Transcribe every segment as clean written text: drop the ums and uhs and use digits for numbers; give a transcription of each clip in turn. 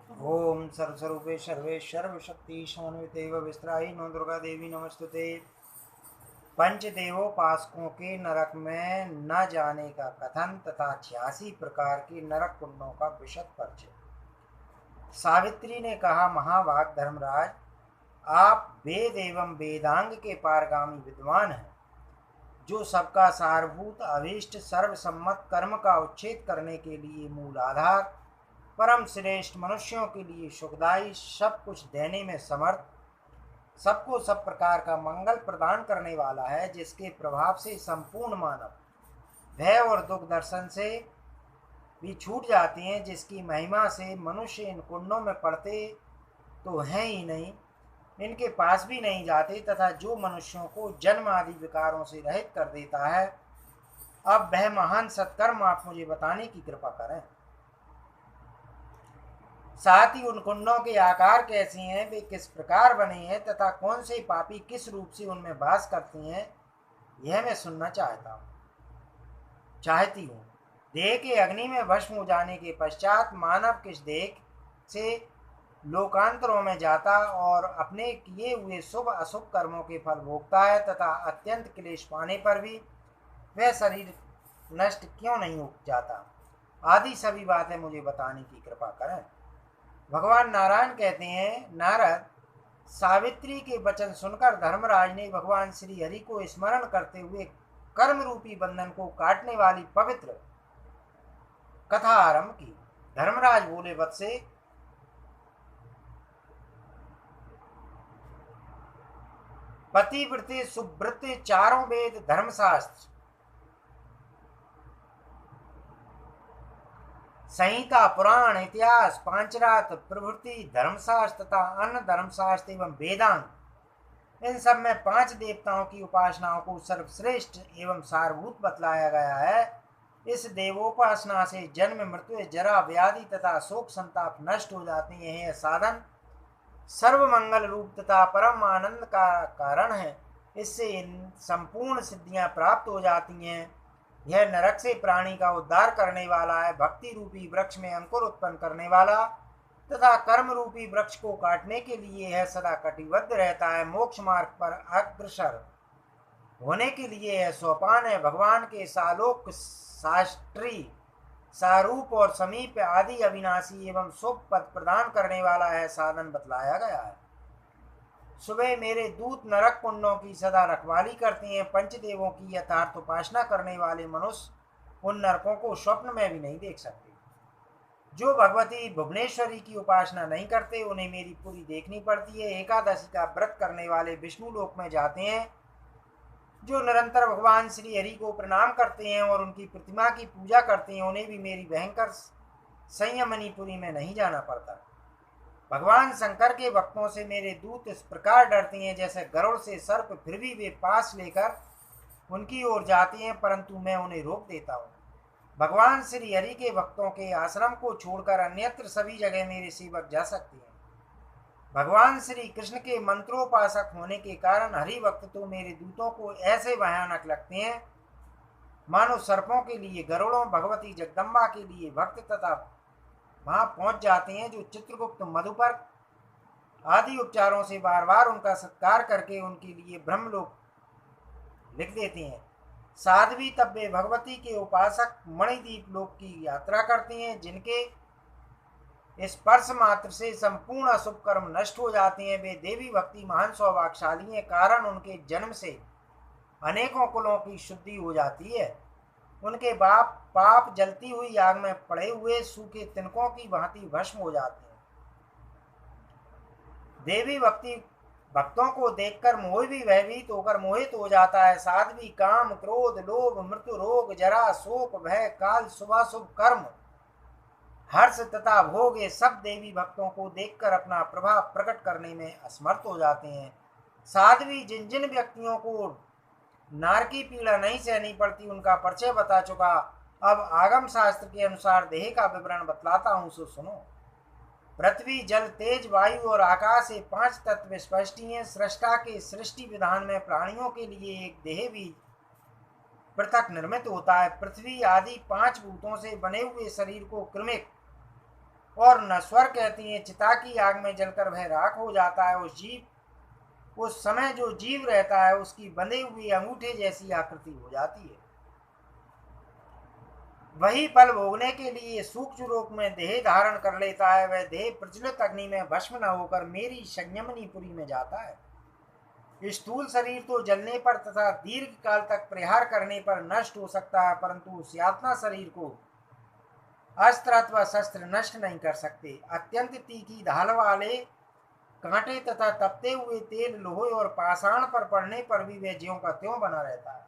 ओम सर्वस्वरूपे सर्वेश्वर शक्ति समन्वितेव विस्त्राई नो दुर्गा देवी नमस्तुते। पंचदेवोपासकों के नरक में न जाने का कथन तथा 86 प्रकार के नरक कुंडों का विशद परिचय। सावित्री ने कहा, महाभाग धर्मराज, आप वेद एवं वेदांग के पारगामी विद्वान हैं, जो सबका सारभूत अभीष्ट सर्वसम्मत कर्म का उच्छेद करने के लिए मूल आधार, परम श्रेष्ठ, मनुष्यों के लिए सुखदायी, सब कुछ देने में समर्थ, सबको सब प्रकार का मंगल प्रदान करने वाला है, जिसके प्रभाव से संपूर्ण मानव भय और दुख दर्शन से भी छूट जाते हैं, जिसकी महिमा से मनुष्य इन कुंडों में पड़ते तो हैं ही नहीं, इनके पास भी नहीं जाते, तथा जो मनुष्यों को जन्म आदि विकारों से रहित कर देता है। अब वह महान सत्कर्म आप मुझे बताने की कृपा करें। साथ ही उन कुंडों के आकार कैसे हैं, वे किस प्रकार बने हैं, तथा कौन से पापी किस रूप से उनमें वास करते हैं, यह मैं सुनना चाहती हूँ। देह के अग्नि में भस्म हो जाने के पश्चात मानव किस देह से लोकांतरों में जाता और अपने किए हुए शुभ अशुभ कर्मों के फल भोगता है, तथा अत्यंत क्लेश पाने पर भी वह शरीर नष्ट क्यों नहीं हो जाता, आदि सभी बातें मुझे बताने की कृपा करें। भगवान नारायण कहते हैं, नारद, सावित्री के वचन सुनकर धर्मराज ने भगवान श्री हरि को स्मरण करते हुए कर्म रूपी बंधन को काटने वाली पवित्र कथा आरंभ की। धर्मराज बोले, वत्से, पतिव्रते सुव्रते चारों वेद धर्मशास्त्र संहिता पुराण इतिहास पांचरात्र प्रभृति धर्मशास्त्र तथा अन्य धर्मशास्त्र एवं वेदांत, इन सब में 5 देवताओं की उपासनाओं को सर्वश्रेष्ठ एवं सारभूत बतलाया गया है। इस देवोपासना से जन्म मृत्यु जरा व्याधि तथा शोक संताप नष्ट हो जाते हैं। यह साधन सर्वमंगल रूप तथा परम आनंद का कारण है। इससे इन संपूर्ण सिद्धियां प्राप्त हो जाती हैं। यह नरक से प्राणी का उद्धार करने वाला है, भक्ति रूपी वृक्ष में अंकुर उत्पन्न करने वाला तथा कर्म रूपी वृक्ष को काटने के लिए यह सदा कटिबद्ध रहता है। मोक्ष मार्ग पर अग्रसर होने के लिए यह सोपान है। भगवान के सालोक शास्त्री सारूप और समीप आदि अविनाशी एवं शुभ पद प्रदान करने वाला है साधन बतलाया गया है। सुबह मेरे दूत नरक कुंडों की सदा रखवाली करते हैं। पंचदेवों की यथार्थ उपासना करने वाले मनुष्य उन नरकों को स्वप्न में भी नहीं देख सकते। जो भगवती भुवनेश्वरी की उपासना नहीं करते, उन्हें मेरी पूरी देखनी पड़ती है। एकादशी का व्रत करने वाले विष्णु लोक में जाते हैं। जो निरंतर भगवान श्री हरि को प्रणाम करते हैं और उनकी प्रतिमा की पूजा करते हैं, उन्हें भी मेरी भयंकर संयमनीपुरी में नहीं जाना पड़ता। भगवान शंकर के भक्तों से मेरे दूत इस प्रकार डरते हैं जैसे गरुड़ से सर्प, फिर भी वे पास लेकर उनकी ओर जाते हैं, परंतु मैं उन्हें रोक देता हूँ। भगवान श्री हरि के भक्तों के आश्रम को छोड़कर अन्यत्र सभी जगह मेरे सेवक जा सकते हैं। भगवान श्री कृष्ण के मंत्रोपासक होने के कारण हरि भक्त तो मेरे दूतों को ऐसे भयानक लगते हैं मानो सर्पों के लिए गरुड़ों, भगवती जगदम्बा के लिए भक्त तथा वहां पहुंच जाते हैं, जो चित्रगुप्त, मधुपर आदि उपचारों से बार बार उनका सत्कार करके उनके लिए ब्रह्मलोक लिख देते हैं। साध्वी तब वे भगवती के उपासक मणिदीप लोक की यात्रा करते हैं, जिनके स्पर्श मात्र से संपूर्ण अशुभ कर्म नष्ट हो जाते हैं। वे देवी भक्ति महान सौभाग्यशाली हैं, कारण उनके जन्म से अनेकों कुलों की शुद्धि हो जाती है। उनके बाप पाप जलती हुई आग में पड़े हुए सूखे तिनकों की भांति भस्म हो जाते हैं। देवी भक्ति भक्तों को देखकर मोह भी भयभीत होकर मोहित हो जाता है। साध्वी काम, क्रोध, लोभ, मृत्यु, रोग, जरा, शोक, भय, काल, शुभाशुभ कर्म, हर्ष तथा भोग, ये सब देवी भक्तों को देखकर अपना प्रभाव प्रकट करने में असमर्थ हो जाते हैं। साध्वी जिन जिन व्यक्तियों को नार की पीड़ा नहीं सहनी पड़ती, उनका परिचय बता चुका। अब आगम शास्त्र के अनुसार देह का विवरण बतलाता हूं, सो सुनो। पृथ्वी, जल, तेज, वायु और आकाश, ये 5 तत्व स्पष्ट ही हैं। सृष्टा के सृष्टि विधान में प्राणियों के लिए एक देह भी पृथक निर्मित होता है। पृथ्वी आदि 5 भूतों से बने हुए शरीर को क्रमिक और नश्वर कहती हैं। चिता की आग में जलकर वह राख हो जाता है। उस समय जो जीव रहता है उसकी बंधे हुए अंगूठे जैसी आकृति हो जाती है। वही फल भोगने के लिए सूक्ष्म रूप में देह धारण कर लेता है। वह देह प्रज्वलित अग्नि में भस्म न होकर मेरी संयमनीपुरी में जाता है। स्थूल शरीर तो जलने पर तथा दीर्घ काल तक प्रहार करने पर नष्ट हो सकता है, परंतु उस यातना शरीर को अस्त्र अथवा शस्त्र नष्ट नहीं कर सकते। अत्यंत तीखी ढाल वाले कांटे तथा तपते हुए तेल, लोहे और पाषाण पर पड़ने पर भी वह ज्यों का त्यों बना रहता है।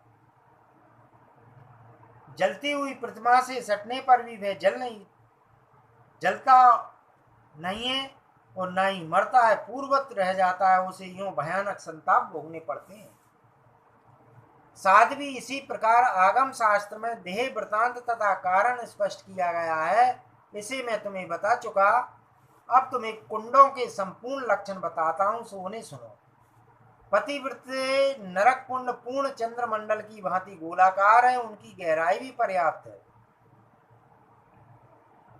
जलती हुई प्रतिमा से सटने पर भी वह जलता नहीं है और न ही मरता है, पूर्ववत रह जाता है। उसे यूं भयानक संताप भोगने पड़ते हैं। साध्वी इसी प्रकार आगम शास्त्र में देह वृतांत तथा कारण स्पष्ट किया गया है। इसे मैं तुम्हें बता चुका। अब तुम्हें कुंडों के संपूर्ण लक्षण बताता हूं, सो उन्हें सुनो। पतिव्रत नरक कुंड पूर्ण चंद्रमंडल की भांति गोलाकार है। उनकी गहराई भी पर्याप्त है।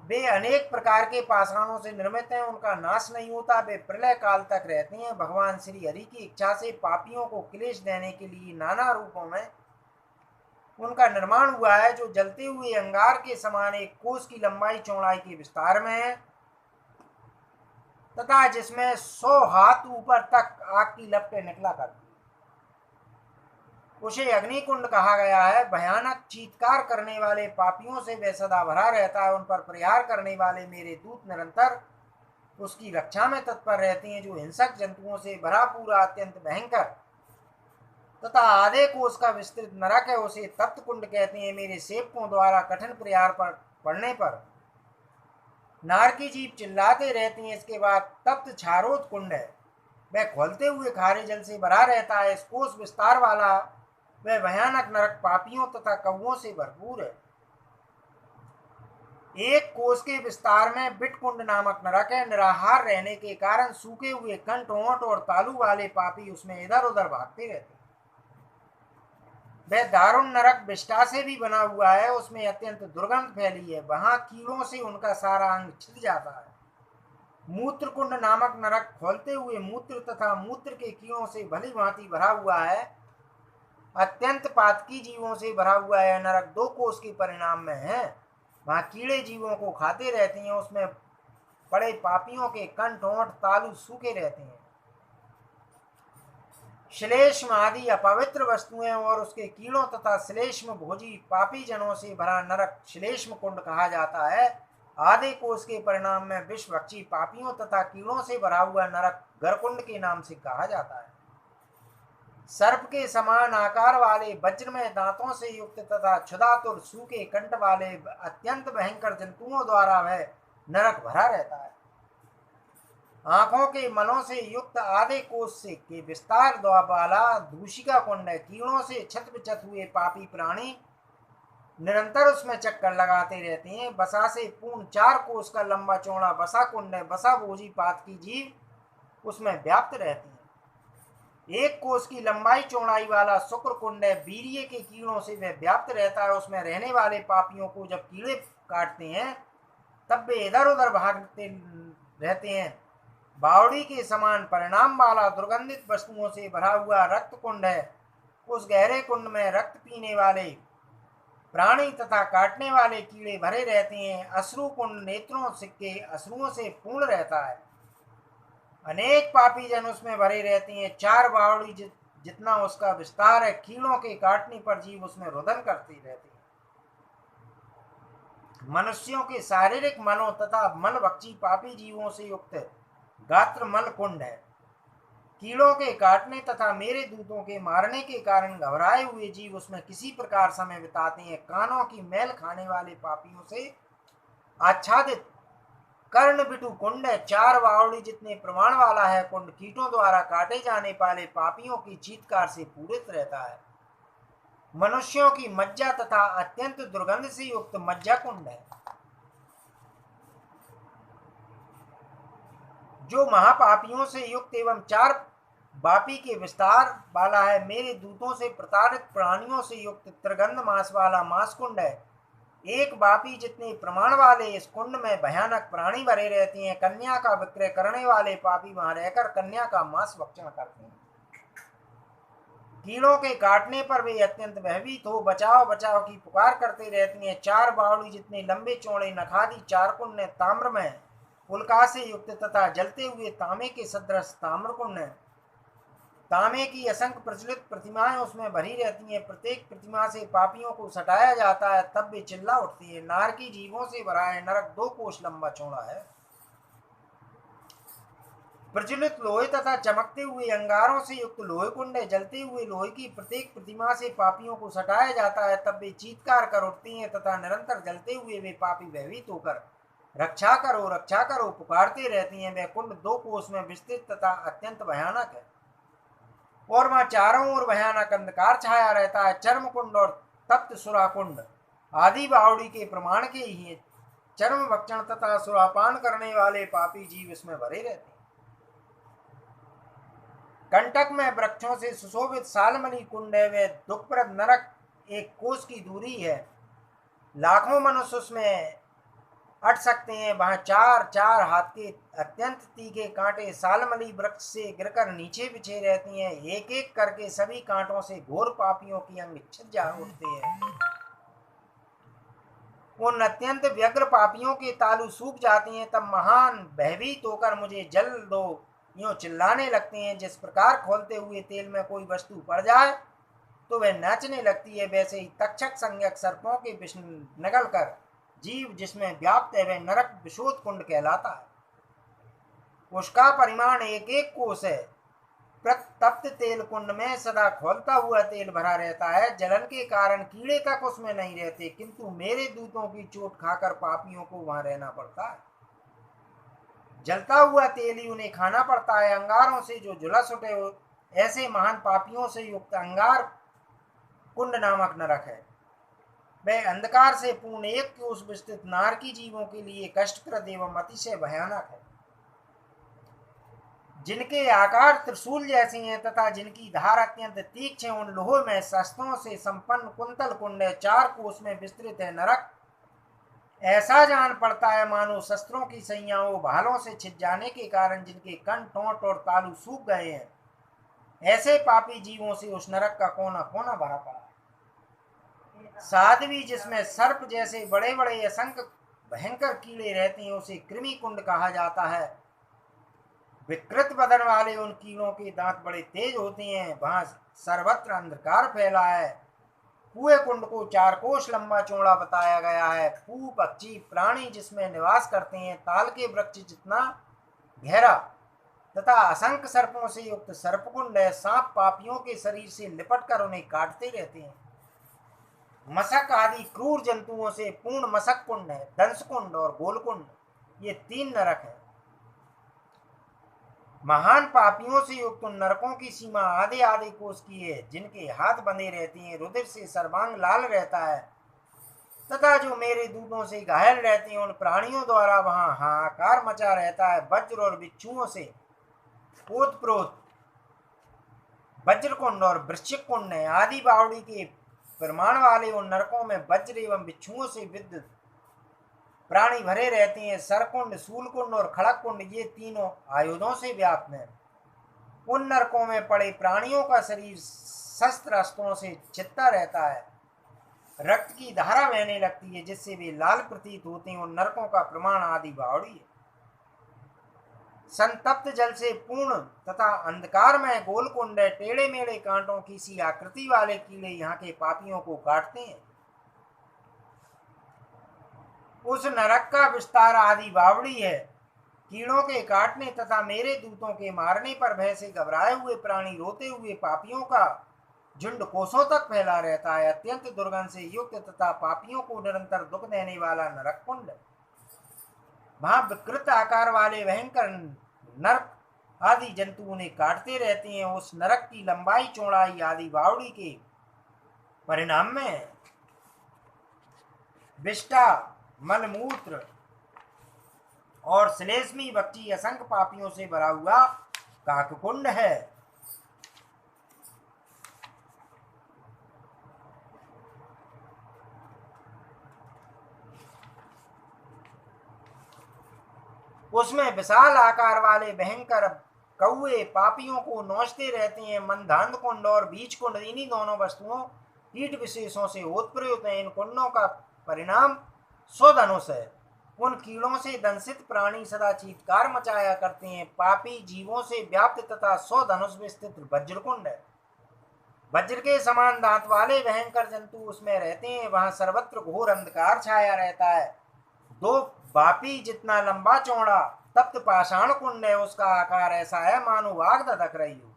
वे अनेक प्रकार के पाषाणों से निर्मित हैं। उनका नाश नहीं होता। वे प्रलय काल तक रहते हैं। भगवान श्री हरि की इच्छा से पापियों को क्लेश देने के लिए नाना रूपों में उनका निर्माण हुआ है, जो जलते हुए अंगार के समान एक कोस की लंबाई चौड़ाई के विस्तार में है तथा जिसमें 100 हाथ ऊपर तक आग की लपटें निकला करती। उसे अग्निकुंड कहा गया है। भयानक चीत्कार करने वाले पापियों से वह सदा भरा रहता है। उन पर प्रहार करने वाले मेरे दूत निरंतर उसकी रक्षा में तत्पर रहते हैं। जो हिंसक जंतुओं से भरा पूरा अत्यंत भयंकर तथा आधे कोस का विस्तृत नरक है, उसे तप्त कुंड कहते हैं। मेरे सेवकों द्वारा कठिन प्रहार पर पड़ने पर नारकी जीव चिल्लाते रहती हैं। इसके बाद तप्त छारोद कुंड है। वह खोलते हुए खारे जल से भरा रहता है। इस कोस विस्तार वाला वह भयानक नरक पापियों तथा कौओं से भरपूर है। एक कोस के विस्तार में बिटकुंड नामक नरक है। निराहार रहने के कारण सूखे हुए कंठ, होंठ और तालू वाले पापी उसमें इधर उधर भागते रहते हैं। वह दारुण नरक विष्ठा से भी बना हुआ है। उसमें अत्यंत दुर्गंध फैली है। वहां कीड़ों से उनका सारा अंग छिल जाता है। मूत्र कुंड नामक नरक खोलते हुए मूत्र तथा मूत्र के कीड़ों से भली भांति भरा हुआ है। अत्यंत पातकी जीवों से भरा हुआ है। नरक 2 कोस के परिणाम में है। वहां कीड़े जीवों को खाते रहते हैं। उसमें पड़े पापियों के कंठ, होंठ, तालू सूखे रहते हैं। श्लेष्म आदि अपवित्र वस्तुएं और उसके कीड़ों तथा श्लेष्म भोजी पापी जनों से भरा नरक श्लेष्म कुंड कहा जाता है। आधे कोस के परिणाम में विषभक्षी पापियों तथा कीड़ों से भरा हुआ नरक गरकुंड के नाम से कहा जाता है। सर्प के समान आकार वाले वज्रमय दांतों से युक्त तथा क्षुधातुर सूखे कंठ वाले अत्यंत भयंकर जंतुओं द्वारा वह नरक भरा रहता है। आंखों के मलों से युक्त आधे कोस से के विस्तार वाला दूषिका कुंड है। कीड़ों से छत विछत हुए पापी प्राणी निरंतर उसमें चक्कर लगाते रहते हैं। बसा से पूर्ण 4 कोस का लंबा चौड़ा बसा कुंड है। बसा भोजी पात की जीव उसमें व्याप्त रहती है। 1 कोस की लंबाई चौड़ाई वाला शुक्र कुंड है। वीर्य के कीड़ों से वह व्याप्त रहता है। उसमें रहने वाले पापियों को जब कीड़े काटते हैं तब वे इधर उधर भागते रहते हैं। बावड़ी के समान परिणाम वाला दुर्गंधित वस्तुओं से भरा हुआ रक्त कुंड है। उस गहरे कुंड में रक्त पीने वाले प्राणी तथा काटने वाले कीड़े भरे रहते हैं। अश्रु कुंड नेत्रों के अश्रुओं से पूर्ण रहता है। अनेक पापी जन उसमें भरे रहते हैं। 4 बावड़ी जितना उसका विस्तार है। कीड़ों के काटने पर जीव उसमें रुदन करते रहते हैं। मनुष्यों के शारीरिक मलों तथा मल भक्षी पापी जीवों से युक्त गात्र मल कुंड है। कीड़ों के काटने तथा मेरे दूतों के मारने के कारण घबराए हुए जीव उसमें किसी प्रकार समय बिताते हैं। कानों की मैल खाने वाले पापियों से आच्छादित कर्ण बिटू कुंड है। 4 बावड़ी जितने प्रमाण वाला है। कुंड कीटों द्वारा काटे जाने वाले पापियों की चीत्कार से पूरित रहता है। मनुष्यों की मज्जा तथा अत्यंत दुर्गंध से युक्त मज्जा कुंड है। जो महापापियों से युक्त एवं 4 बापी के विस्तार वाला है। मेरे दूतों से प्रताड़ित प्राणियों से युक्त त्रिगंध मांस वाला मांस कुंड है। एक बापी जितने प्रमाण वाले इस कुंड में भयानक प्राणी भरे रहते हैं। कन्या का विक्रय करने वाले पापी वहां रहकर कन्या का मांस भक्षण करते हैं। कीड़ों के काटने पर वे अत्यंत भयभीत हो बचाओ बचाओ की पुकार करते रहती हैं। 4 बावड़ी जितने लंबे चौड़े नखादी 4 कुंड ने ताम्र में उल्का से युक्त तथा जलते हुए तांबे के सदृश ताम्र कुंड है। तांबे की असंख्य प्रचलित प्रतिमाएं उसमें भरी रहती हैं। प्रत्येक प्रतिमा से पापियों को सटाया जाता है, तब वे चिल्ला उठती है। नारकी जीवों से भरा है। नरक 2 कोस लंबा चौड़ा है। प्रज्वलित लोहे तथा चमकते हुए अंगारों से युक्त लोहे कुंड है। जलते हुए लोहे की प्रत्येक प्रतिमा से पापियों को सटाया जाता है, तब वे चीत्कार कर उठती हैं तथा निरंतर जलते हुए वे पापी भयभीत होकर रक्षा करो पुकारते रहती हैं। वह कुंड 2 कोस में विस्तृत तथा अत्यंत भयानक है और वहां चारों ओर भयानक अंधकार छाया रहता है। चर्म कुंड और तप्त सुरा कुंड आदि बावड़ी के प्रमाण के ही चर्म भक्षण तथा सुरापान करने वाले पापी जीव इसमें भरे रहते हैं। कंटक में वृक्षों से सुशोभित सालमली कुंड है। वे दुखप्रद नरक 1 कोस की दूरी है। लाखों मनुष्य उसमें अट सकते हैं। वहां 4 हाथ के अत्यंत तीखे कांटे सालमली वृक्ष से गिरकर नीचे बिछे रहती हैं। एक एक करके सभी कांटों से घोर पापियों की अंग छिद उठते हैं। उन अत्यंत व्यग्र पापियों के तालु सूख जाते हैं। तब महान भयभीत होकर मुझे जल दो यूं चिल्लाने लगते हैं। जिस प्रकार खोलते हुए तेल में कोई वस्तु पड़ जाए तो वह नाचने लगती है, वैसे ही तक्षक संज्ञक सर्पों के विष निगल कर जीव जिसमें व्याप्त है वह नरक विशोध कुंड कहलाता है। उसका परिमाण 1 कोस है। तप्त तेल कुंड में सदा खोलता हुआ तेल भरा रहता है। जलन के कारण कीड़े तक उसमें नहीं रहते, किंतु मेरे दूतों की चोट खाकर पापियों को वहां रहना पड़ता है। जलता हुआ तेल ही उन्हें खाना पड़ता है। अंगारों से जो झुलस उठे हो ऐसे महान पापियों से युक्त अंगार कुंड नामक नरक है। वह अंधकार से पूर्ण 1 कोस विस्तृत नारकी जीवों के लिए कष्टप्रद एवं अतिशय भयानक है। जिनके आकार त्रिशूल जैसे हैं तथा जिनकी धार अत्यंत तीक्ष्ण है, उन लोहों में शस्त्रों से संपन्न कुंतल कुंड 4 कोस में विस्तृत है। नरक ऐसा जान पड़ता है मानो शस्त्रों की सैयाओं भालों से छिद जाने के कारण जिनके कंठ टोंट और तालू सूख गए हैं, ऐसे पापी जीवों से उस नरक का कोना कोना भरा पड़ा है। साध्वी जिसमें सर्प जैसे बड़े बड़े असंख्य भयंकर कीड़े रहते हैं उसे कृमि कुंड कहा जाता है। विकृत बदन वाले उन कीड़ों के दांत बड़े तेज होते हैं। वहां सर्वत्र अंधकार फैला है। कुएं कुंड को 4 कोस लंबा चौड़ा बताया गया है। पू पक्षी प्राणी जिसमें निवास करते हैं। ताल के वृक्ष जितना गहरा तथा असंख्य सर्पों से युक्त सर्पकुंड है। सांप पापियों के शरीर से लिपट कर उन्हें काटते रहते हैं। मशक आदि क्रूर जंतुओं से पूर्ण मशक कुंड है। दंश कुंड और गोलकुंड ये 3 नरक है। महान पापियों से युक्त नरकों की सीमा आधे आधे कोस की है। जिनके हाथ बंधे रहते हैं, रुधिर से सर्वांग लाल रहता है तथा जो मेरे दूतों से घायल रहते हैं उन प्राणियों द्वारा वहां हाहाकार मचा रहता है। वज्र और बिच्छुओं से ओतप्रोत वज्र कुंड और वृश्चिक कुंड है। आदि बावड़ी के प्रमाण वाले उन नरकों में वज्र एवं बिच्छुओं से विद्युत प्राणी भरे रहते हैं। सरकुंड, शूलकुंड और खड़क कुंड ये तीनों आयुधों से व्याप्त हैं। उन नरकों में पड़े प्राणियों का शरीर शस्त्र अस्त्रों से छिदता रहता है। रक्त की धारा बहने लगती है जिससे वे लाल प्रतीत होते हैं। उन नरकों का प्रमाण आदि बावड़ी है। संतप्त जल से पूर्ण तथा अंधकार में गोलकुंड है। टेढ़े मेढ़े कांटों की सी आकृति वाले कीड़े यहाँ के पापियों को काटते हैं। उस नरक का विस्तार आदि बावड़ी है। कीड़ों के काटने तथा मेरे दूतों के मारने पर भय से घबराए हुए प्राणी रोते हुए पापियों का झुंड कोसों तक फैला रहता है। अत्यंत दुर्गंध से युक्त तथा पापियों को निरंतर दुख देने वाला नरक कुंड। वहां विकृत आकार वाले भयंकर नरक आदि जंतु उन्हें काटते रहते हैं। उस नरक की लंबाई चौड़ाई आदि बावड़ी के परिणाम में विष्टा मलमूत्र और श्लेष्मी बच्ची असंख्य पापियों से भरा हुआ काककुंड है। उसमें विशाल आकार वाले भयंकर कौए पापियों को नोचते रहते हैं। मंदांध कुंड और बीज कुंड इन्हीं दोनों वस्तुओं कीट विशेषों से उत्प्रेरित हैं। इन कुंडों का परिणाम स्वधनुष है। उन कीड़ों से दंशित प्राणी सदा चीत्कार मचाया करते हैं। पापी जीवों से व्याप्त तथा स्वधनुष में स्थित वज्रकुंड है। वज्र के समान दांत वाले भयंकर जंतु उसमें रहते हैं। वहां सर्वत्र घोर अंधकार छाया रहता है। दो बापी जितना लंबा चौड़ा तप्त पाषाण कुंड है। उसका आकार ऐसा है मानो आग धधक रही हो।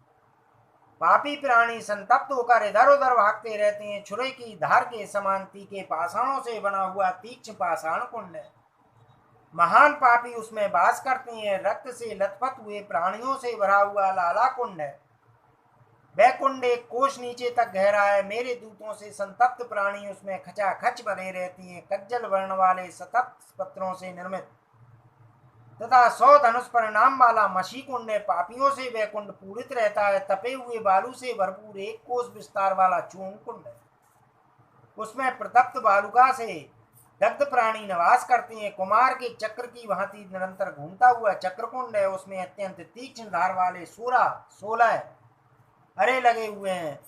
पापी प्राणी संतप्त होकर इधर उधर भागते रहते हैं। छुरे की धार के समान तीखे पाषाणों से बना हुआ तीक्ष्ण पाषाण कुंड है। महान पापी उसमें वास करते हैं। रक्त से लथपथ हुए प्राणियों से भरा हुआ लाला कुंड है। वह कुंड एक कोष नीचे तक गहरा है। मेरे दूतों से संतप्त प्राणी उसमें खचाखच भरे रहती हैं। कज्जल वर्ण वाले सतप्त पत्रों से निर्मित तथा 100 धनुष परिणाम वाला मशी कुंड है। पापियों से वह कुंड पूरित रहता है। तपे हुए बालू से भरपूर एक कोष विस्तार वाला चूर्ण कुंड है। उसमें प्रतप्त बालुका से दग्ध प्राणी निवास करते हैं। कुमार के चक्र की भांति निरंतर घूमता हुआ चक्र कुंड है। उसमें अत्यंत तीक्ष्ण धार वाले 16 अरे लगे हुए हैं,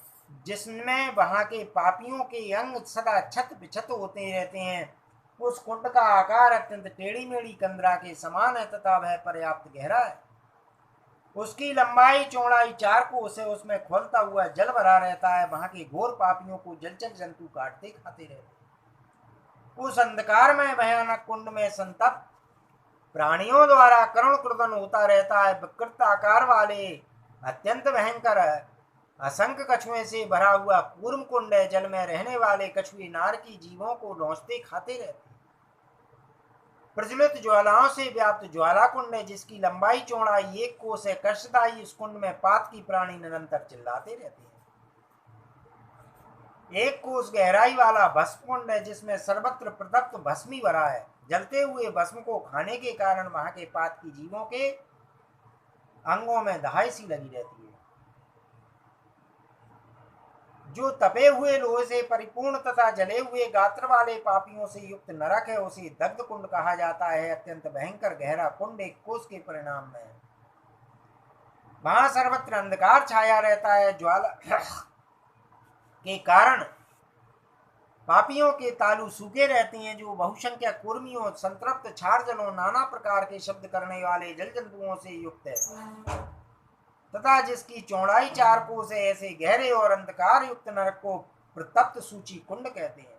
जिसमें वहां के पापियों के अंग सदा छत विछत होते रहते हैं। उस कुंड का आकार अत्यंत टेढ़ी मेढ़ी कंदरा के समान है तथा वह पर्याप्त गहरा है। उसकी लंबाई चौड़ाई 4 कोस है। उसमें खोलता हुआ जल भरा रहता है। वहां के घोर पापियों को जलचर जंतु काटते खाते रहते। उस अंधकार में भयानक कुंड में संतप्त प्राणियों द्वारा करुण क्रदन होता रहता है। विकृत आकार वाले अत्यंत भयंकर असंख्य कछुए से भरा हुआ कूर्म कुंड है। जल में रहने वाले कछुए नार की जीवों को नोचते खाते रहते। प्रज्वलित ज्वालाओं से व्याप्त ज्वाला कुंड है, जिसकी लंबाई चौड़ाई 1 कोस है। कष्टदायी इस कुंड में पात की प्राणी निरंतर चिल्लाते रहते हैं। 1 कोस गहराई वाला भस्म कुंड है, जिसमें सर्वत्र प्रतप्त भस्मी भरा है। जलते हुए भस्म को खाने के कारण वहां के पात की जीवों के अंगों में दहाई सी लगी रहती है। जो तपे हुए लोहे से परिपूर्ण तथा जले हुए गात्र वाले पापियों से युक्त नरक है, उसे दग्ध कुंड कहा जाता है। अत्यंत भयंकर गहरा कुंड 1 कोस के परिणाम में वहां सर्वत्र अंधकार छाया रहता है। ज्वाला के कारण पापियों के तालु सूखे रहते हैं, जो बहुसंख्यक कुर्मियों, संतृप्त क्षार जलों, नाना प्रकार के शब्द करने वाले जल जंतुओं से युक्त है तथा जिसकी चौड़ाई 4 कोस है। ऐसे गहरे और अंधकार युक्त नरक को प्रतप्त सूची कुंड कहते हैं।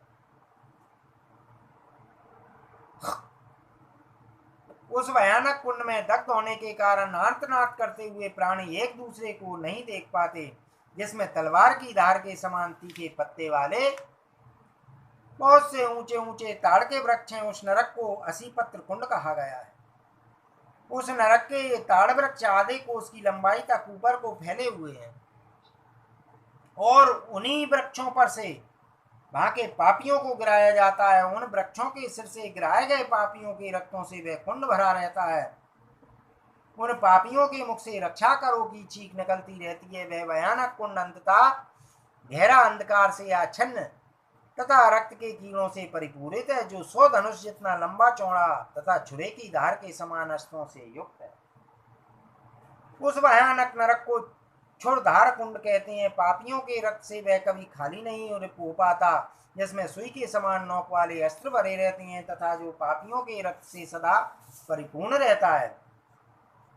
उस भयानक कुंड में दग्ध होने के कारण आर्तनाद करते हुए प्राणी एक दूसरे को नहीं देख पाते, जिसमें तलवार की धार के समान तीखे पत्ते वाले बहुत से ऊंचे ऊंचे ताड़ के वृक्ष हैं। उस नरक को असीपत्र कुंड कहा गया है। उस नरक के ताड़ वृक्ष आधे कोस की लंबाई तक ऊपर को फैले हुए हैं और उन्हीं वृक्षों पर से वहां के पापियों को गिराया जाता है। उन वृक्षों के सिर से गिराए गए पापियों के रक्तों से वह कुंड भरा रहता है। उन पापियों के मुख से रक्षा करो की चीख निकलती रहती है। वह भयानक कुंड अंततः गहरा अंधकार से आच्छन्न तथा रक्त के कीड़ों से परिपूरित है, जो 100 धनुष जितना लंबा चौड़ा तथा छुरे की धार के समान अस्त्रों से युक्त है। उस भयानक नरक को क्षुरधार कुंड कहते हैं। पापियों के रक्त से वह कभी खाली नहीं हो पाता, जिसमें सुई के समान नोक वाले अस्त्र भरे रहते हैं तथा जो पापियों के रक्त से सदा परिपूर्ण रहता है।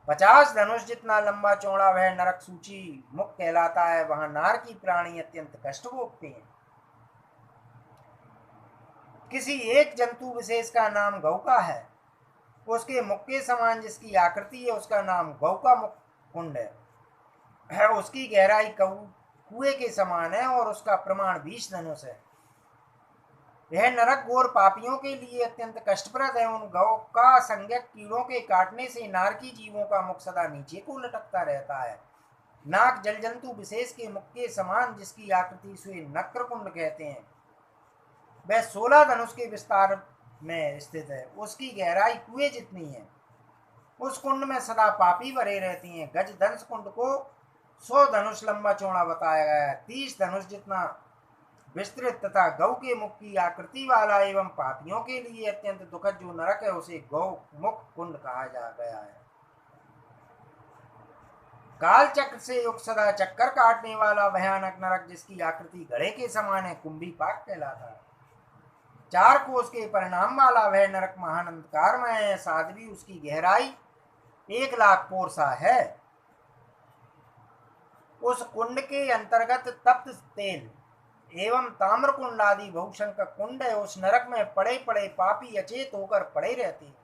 50 धनुष जितना लंबा चौड़ा वह नरक सूची मुख कहलाता है। वहां नार की प्राणी अत्यंत कष्ट भोगते हैं। किसी एक जंतु विशेष का नाम गौका है। उसके मुख के समान जिसकी आकृति है, उसका नाम गौका मुख कुंड है। उसकी गहराई कुएं के समान है और उसका प्रमाण 20 धनुष है। यह नरक घोर पापियों के लिए अत्यंत कष्टप्रद है। उन गौका संज्ञक कीड़ों के काटने से नारकी जीवों का मुख सदा नीचे को लटकता रहता है। नाक जल जंतु विशेष के मुख के समान जिसकी आकृति से नक्र कुंड कहते हैं, वह 16 धनुष के विस्तार में स्थित है। उसकी गहराई कुएं जितनी है। उस कुंड में सदा पापी भरे रहते हैं। गज धनुष कुंड को 100 धनुष लंबा चौड़ा बताया गया है। 30 धनुष जितना विस्तृत तथा गौ के मुख की आकृति वाला एवं पापियों के लिए अत्यंत दुखद जो नरक है उसे गौ मुख कुंड कहा जा गया है। काल चक्र से युक्त सदा चक्कर काटने वाला भयानक नरक जिसकी आकृति घड़े के समान है कुंभी पाक कहलाता है। 4 कोस के परिणाम वाला वह नरक महान अंधकारमय है। साध्वी उसकी गहराई 1,00,000 पोरसा है। उस कुंड के अंतर्गत तप्त तेल एवं ताम्र कुंड आदि बहुशंख कुंड है। उस नरक में पड़े पड़े पापी अचेत होकर पड़े रहते हैं।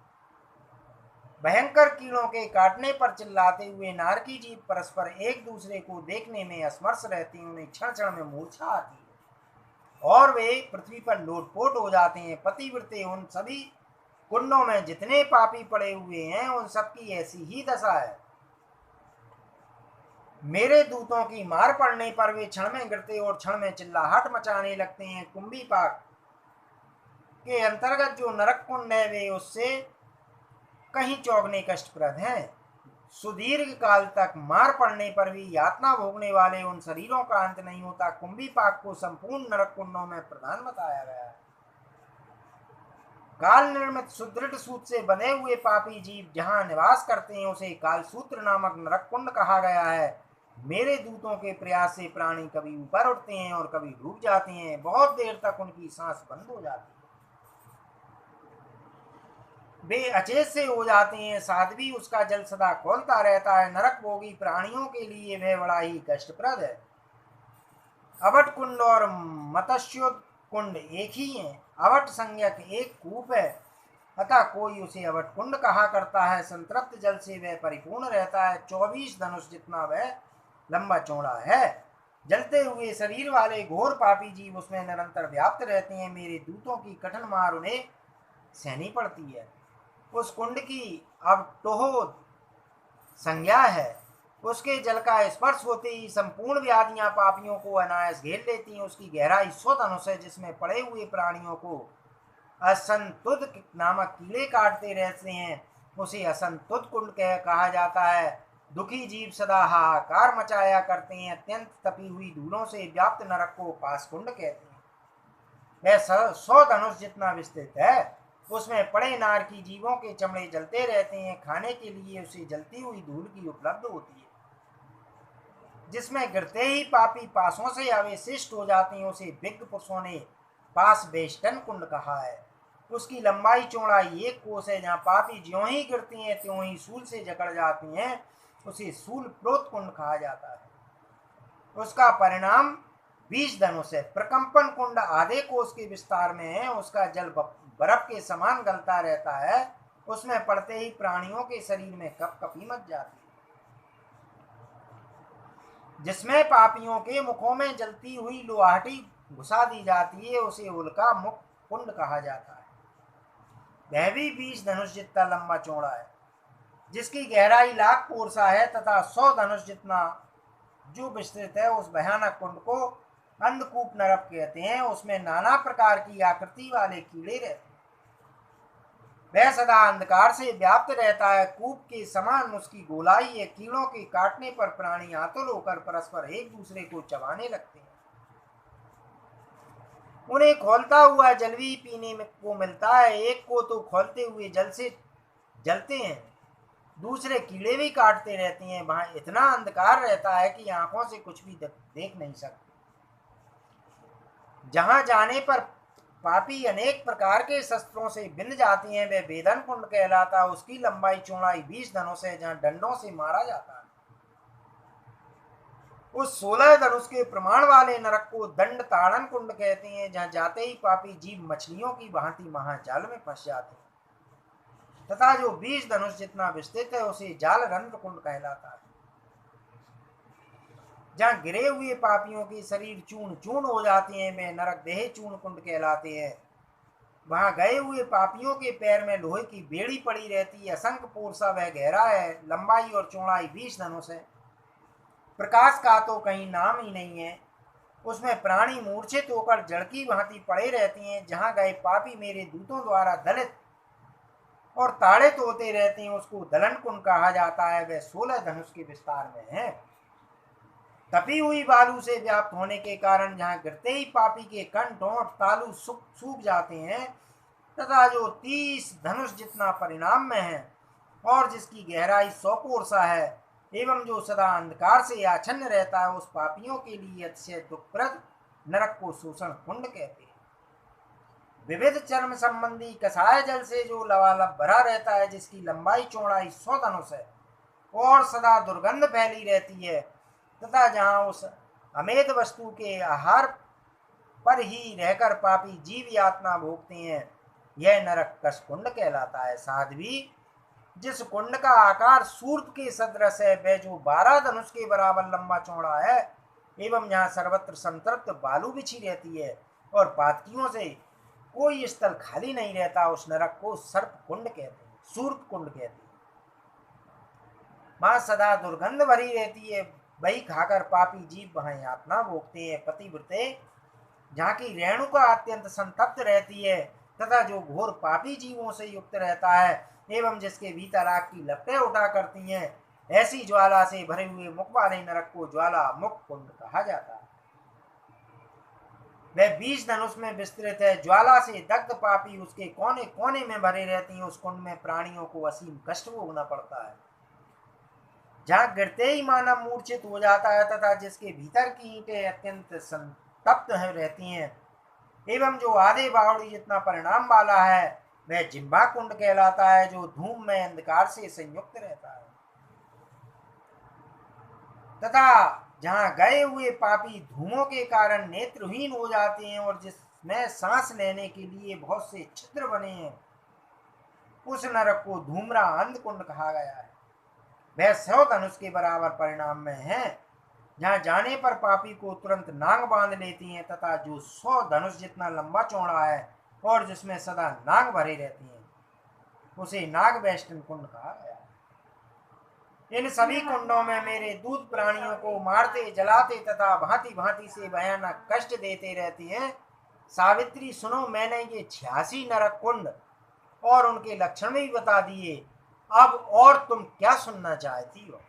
भयंकर कीड़ों के काटने पर चिल्लाते हुए नारकी जीव परस्पर एक दूसरे को देखने में असमर्थ रहते हैं। उन्हें क्षण क्षण में मूर्छा आती है और वे पृथ्वी पर लोटपोट हो जाते हैं। पतिव्रते उन सभी कुंडों में जितने पापी पड़े हुए हैं उन सबकी ऐसी ही दशा है। मेरे दूतों की मार पड़ने पर वे क्षण में गिरते और क्षण में चिल्लाहट मचाने लगते हैं। कुंभी पाक के अंतर्गत जो नरक कुंड है वे उससे कहीं चौगने कष्टप्रद हैं। सुदीर्घ काल तक मार पड़ने पर भी यातना भोगने वाले उन शरीरों का अंत नहीं होता। कुंभी पाक को संपूर्ण नरक कुंडों में प्रधान बताया गया है। काल निर्मित सुदृढ़ सूत से बने हुए पापी जीव जहां निवास करते हैं उसे कालसूत्र नामक नरक कुंड कहा गया है। मेरे दूतों के प्रयास से प्राणी कभी ऊपर उठते हैं और कभी डूब जाते हैं। बहुत देर तक उनकी सांस बंद हो जाती है, वे अचेत से हो जाते हैं। साध्वी उसका जल सदा खोलता रहता है। नरक भोगी प्राणियों के लिए वह बड़ा ही कष्टप्रद है। अवट कुंड और मत्स्योद कुंड एक ही है। अवट संज्ञक एक कूप है अतः कोई उसे अवट कुंड कहा करता है। संतृप्त जल से वह परिपूर्ण रहता है। 24 धनुष जितना वह लंबा चौड़ा है। जलते हुए शरीर वाले घोर पापी जीव उसमें निरंतर व्याप्त रहते हैं। मेरे दूतों की कठिन मार उन्हें सहनी पड़ती है। उस कुंड की अब टोह संज्ञा है। उसके जल का स्पर्श होते ही संपूर्ण व्याधियां पापियों को अनायास घेर लेती हैं। उसकी गहराई 100 धनुष है जिसमें पड़े हुए प्राणियों को असंतुद नामक कीड़े काटते रहते हैं। उसे असंतुद कुंड कहा जाता है। दुखी जीव सदा हाहाकार मचाया करते हैं। अत्यंत तपी हुई धूलों से व्याप्त नरक को पास कुंड कहते हैं। वह 100 धनुष जितना विस्तृत है। उसमें पड़े नार की जीवों के चमड़े जलते रहते हैं। खाने के लिए उसे जलती हुई धूल की उपलब्ध होती है जिसमें गिरते ही पापी पासों से अवशिष्ट हो जाते हैं। उसे विज्ञ पुरुषों ने पास बेष्टन कुंड कहा है। उसकी लंबाई चौड़ाई 1 कोस है। जहाँ पापी ज्यों ही गिरती हैं त्यों ही सूल से जकड़ जाती हैं उसे सूल प्रोत कुंड कहा जाता है। उसका परिणाम 20 धनुष है। प्रकंपन कुंड आधे कोस के विस्तार में है। उसका जल बर्फ के समान गलता रहता है। उसमें पड़ते ही प्राणियों के शरीर में कपकपी मच जाती है। जिसमें पापियों के मुखों में जलती हुई लोहाटी घुसा दी जाती है उसे उल्का मुख कुंड कहा जाता है। वह भी 20 धनुष जितना लंबा चौड़ा है जिसकी गहराई 1,00,000 पोरसा है तथा 100 धनुष जितना जो विस्तृत है। उस भयानक कुंड को अंधकूप नरक कहते हैं। उसमें नाना प्रकार की आकृति वाले कीड़े रहते हैं। वह सदा अंधकार से व्याप्त रहता है। कूप के समान उसकी गोलाई है। कीड़ों के काटने पर प्राणी आतुर होकर परस्पर एक दूसरे को चबाने लगते हैं। उन्हें खोलता हुआ जल भी पीने को मिलता है। एक को तो खोलते हुए जल से जलते हैं, दूसरे कीड़े भी काटते रहते हैं। वहां इतना अंधकार रहता है कि आंखों से कुछ भी देख नहीं सकते। जहां जाने पर पापी अनेक प्रकार के शस्त्रों से बिंध जाती हैं वह वेदन कुंड कहलाता है। उसकी लंबाई चौड़ाई 20 धनुष है। जहां डंडों से मारा जाता है उस 16 धनुष के प्रमाण वाले नरक को दंड ताड़न कुंड कहते हैं। जहां जाते ही पापी जीव मछलियों की भांति महाजाल में फंस जाते हैं तथा जो 20 धनुष जितना विस्तृत है उसे जाल रंध्र कुंड कहलाता है। जहाँ गिरे हुए पापियों के शरीर चूर्ण चूर्ण हो जाते हैं वे नरक देह चूर्ण कुंड कहलाते हैं। वहां गए हुए पापियों के पैर में लोहे की बेड़ी पड़ी रहती है। असंख्य पोरसा वह गहरा है। लंबाई और चौड़ाई 20 धनुष है। प्रकाश का तो कहीं नाम ही नहीं है। उसमें प्राणी मूर्छित होकर जड़ की भांति पड़े रहते हैं। जहां गए पापी मेरे दूतों द्वारा दलित और ताड़ित होते रहते हैं उसको दलन कुंड कहा जाता है। वह 16 धनुष के विस्तार में है। तपी हुई बालू से व्याप्त होने के कारण जहाँ गिरते ही पापी के कंठ, होंठ, तालु सूख जाते हैं, तथा जो 30 धनुष जितना परिणाम में है और जिसकी गहराई 100 कोरसा है, एवं जो सदा अंधकार से आच्छन्न रहता है, उस पापियों के लिए अतिशय दुखप्रद नरक को शोषण कुंड कहते हैं। विविध चर्म संबंधी कसाय जल से जो लबालब भरा रहता है, जिसकी लंबाई चौड़ाई 100 धनुष है और सदा दुर्गंध फैली रहती है, तथा जहाँ उस अमेध वस्तु के आहार पर ही रहकर पापी जीव यातना भोगते हैं, यह नरक कस कुंड कहलाता है। साध्वी, जिस कुंड का आकार सूर्प के सदृश है, वह जो 12 धनुष के बराबर लंबा चौड़ा है, एवं जहाँ सर्वत्र संतृप्त बालू बिछी रहती है और पातकियों से कोई स्थल खाली नहीं रहता, उस नरक को सर्प कुंड कहते हैं, सूर्प कुंड कहते हैं। वहां सदा दुर्गंध भरी रहती है, वही खाकर पापी जीव वहां यातना भोगते हैं। पतिव्रते, जहाँ की रेणुका अत्यंत संतप्त रहती है तथा जो घोर पापी जीवों से युक्त रहता है, एवं जिसके भीतर आग की लपटें उठा करती हैं, ऐसी ज्वाला से भरे हुए मुख वाले नरक को ज्वाला मुख कुंड कहा जाता है। वह 20 धनुष में विस्तृत है। ज्वाला से दग्ध पापी उसके कोने कोने में भरे रहते हैं। उस कुंड में प्राणियों को असीम कष्ट भोगना पड़ता है, जहाँ गिरते ही मानव मूर्छित हो जाता है, तथा जिसके भीतर की ईंटें अत्यंत संतप्त रहती हैं, एवं जो आधे बावड़ी जितना परिणाम वाला है, वह जिम्बा कुंड कहलाता है, जो धूम में अंधकार से संयुक्त रहता है, तथा जहाँ गए हुए पापी धूमों के कारण नेत्रहीन हो जाते हैं और जिसमें सांस लेने के लिए बहुत से छिद्र बने हैं, उस नरक को धूम्रा अंध कुंड कहा गया है। वह 100 धनुष के बराबर परिणाम में है, जहाँ जाने पर पापी को तुरंत नांग बांध लेती हैं, तथा जो 100 धनुष जितना लंबा चौड़ा है और जिसमें सदा नाग भरे रहती हैं, उसे नाग वैष्णव कुंड कहा गया है। इन सभी कुंडों में मेरे दूत प्राणियों को मारते, जलाते तथा भांति भांति से भयानक कष्ट देते रहते हैं। सावित्री, सुनो, मैंने ये 86 नरक कुंड और उनके लक्षण भी बता दिए। अब और तुम क्या सुनना चाहती हो?